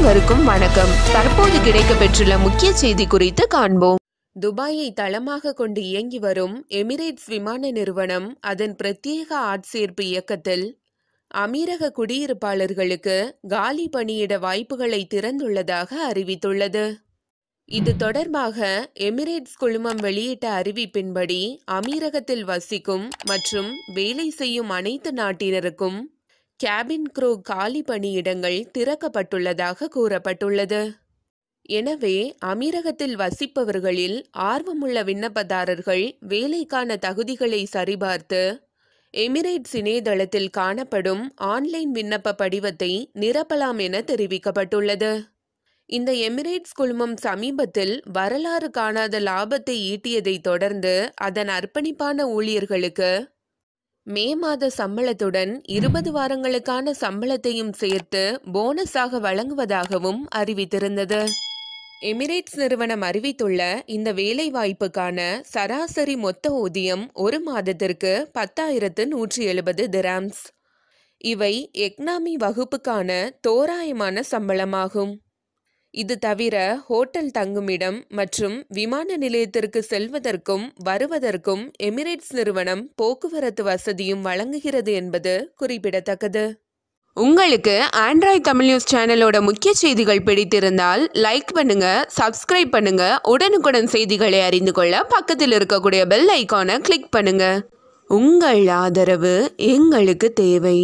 அனைவருக்கும் வணக்கம். தற்போது கிடைக்கப்பெற்றுள்ள முக்கிய செய்தி குறித்து காண்போம். துபாயை தளமாக கொண்டு இயங்கி வரும் எமிரேட்ஸ் விமான நிறுவனம் அதன் பிரத்யேக ஆட்சேர்ப்பு இயக்கத்தில் அமீரக குடியிருப்பாளர்களுக்கு காலி பணியிட வாய்ப்புகளை திறந்துள்ளதாக அறிவித்துள்ளது. இது தொடர்பாக எமிரேட்ஸ் குழுமம் வெளியிட்ட அறிவிப்பின்படி அமீரகத்தில் வசிக்கும் மற்றும் வேலை செய்யும் அனைத்து நாட்டினருக்கும் கேபின் க்ரூ காலி பணியிடங்கள் திறக்கப்பட்டுள்ளதாக கூறப்பட்டுள்ளது. எனவே அமீரகத்தில் வசிப்பவர்களில் ஆர்வமுள்ள விண்ணப்பதாரர்கள் வேலைக்கான தகுதிகளை சரிபார்த்து எமிரேட்ஸ் இணையதளத்தில் காணப்படும் ஆன்லைன் விண்ணப்ப படிவத்தை நிரப்பலாம் என தெரிவிக்கப்பட்டுள்ளது. இந்த எமிரேட்ஸ் குழுமம் சமீபத்தில் வரலாறு காணாத லாபத்தை ஈட்டியதை தொடர்ந்து அதன் அர்ப்பணிப்பான ஊழியர்களுக்கு மே மாத சம்பளத்துடன் 20 வாரங்களுக்கான சம்பளத்தையும் சேர்த்து போனஸாக வழங்குவதாகவும் அறிவித்திருந்தது. எமிரேட்ஸ் நிறுவனம் அறிவித்துள்ள இந்த வேலைவாய்ப்புக்கான சராசரி மொத்த ஊதியம் ஒரு மாதத்திற்கு 10,170 திராம்ஸ். இவை எக்னாமி வகுப்புக்கான தோராயமான சம்பளமாகும். இது தவிர ஹோட்டல் தங்குமிடம் மற்றும் விமான நிலையத்திற்கு செல்வதற்கும் வருவதற்கும் எமிரேட்ஸ் நிறுவனம் போக்குவரத்து வசதியும் வழங்குகிறது என்பது குறிப்பிடத்தக்கது. உங்களுக்கு ஆண்ட்ராய்ட் தமிழ் நியூஸ் சேனலோட முக்கிய செய்திகள் பிடித்திருந்தால் லைக் பண்ணுங்க, சப்ஸ்கிரைப் பண்ணுங்க. உடனுக்குடன் செய்திகளை அறிந்து கொள்ள பக்கத்தில் இருக்கக்கூடிய பெல் ஐகானை கிளிக் பண்ணுங்க. உங்கள் ஆதரவு எங்களுக்கு தேவை.